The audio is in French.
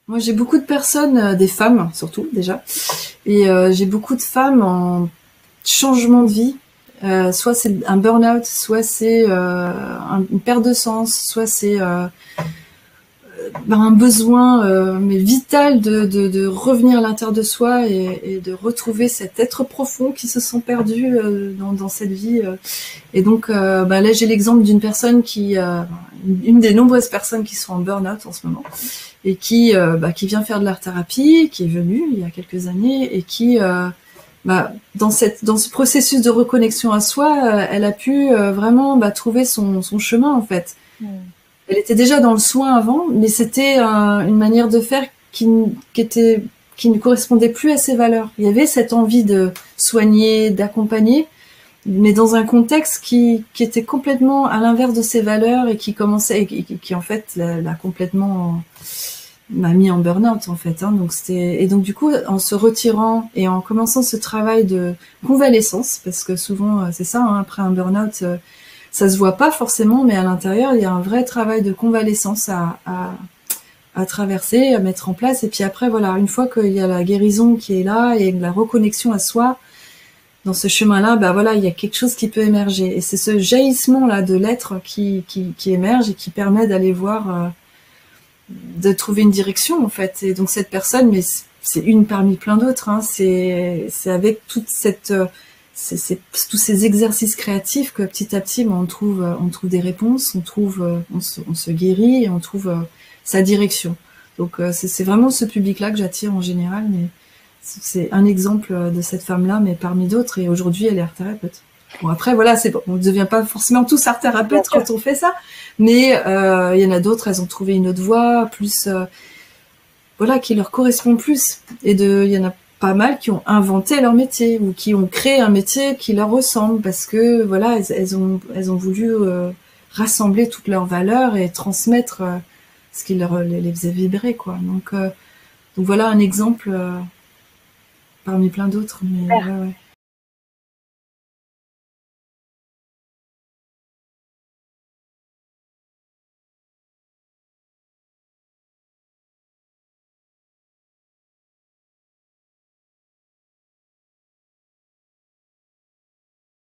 Moi, j'ai beaucoup de personnes, des femmes surtout déjà, et j'ai beaucoup de femmes en changement de vie. Soit c'est un burn-out, soit c'est une perte de sens, soit c'est un besoin mais vital de revenir à l'intérieur de soi et de retrouver cet être profond qui se sent perdu dans cette vie. Et donc là, j'ai l'exemple d'une personne une des nombreuses personnes qui sont en burn-out en ce moment et qui vient faire de l'art thérapie, qui est venue il y a quelques années et qui dans ce processus de reconnexion à soi, elle a pu vraiment trouver son chemin en fait. Mm. Elle était déjà dans le soin avant, mais c'était une manière de faire qui ne correspondait plus à ses valeurs. Il y avait cette envie de soigner, d'accompagner, mais dans un contexte qui était complètement à l'inverse de ses valeurs et qui commençait, qui en fait l'a complètement m'a mis en burn-out en fait. Et donc du coup, en se retirant et en commençant ce travail de convalescence, parce que souvent c'est ça, après un burn-out, ça se voit pas forcément, mais à l'intérieur il y a un vrai travail de convalescence à traverser, à mettre en place. Et puis après voilà, une fois qu'il y a la guérison qui est là et la reconnexion à soi, dans ce chemin-là, voilà, il y a quelque chose qui peut émerger. Et c'est ce jaillissement-là de l'être qui émerge et qui permet d'aller voir, de trouver une direction, en fait. Et donc cette personne, mais c'est une parmi plein d'autres, hein, c'est avec toute cette, tous ces exercices créatifs que petit à petit, on trouve des réponses, on se guérit et on trouve sa direction. Donc c'est vraiment ce public-là que j'attire en général, mais c'est un exemple de cette femme-là, mais parmi d'autres. Et aujourd'hui, elle est art thérapeute. Bon, après, voilà, on ne devient pas forcément tous art thérapeutes quand on fait ça, mais il y en a d'autres, elles ont trouvé une autre voie, plus, voilà, qui leur correspond plus. Et il y en a pas mal qui ont inventé leur métier ou qui ont créé un métier qui leur ressemble parce que, voilà, elles ont voulu rassembler toutes leurs valeurs et transmettre ce qui les faisait vibrer, quoi. Donc voilà un exemple. Parmi plein d'autres, mais ouais, ouais.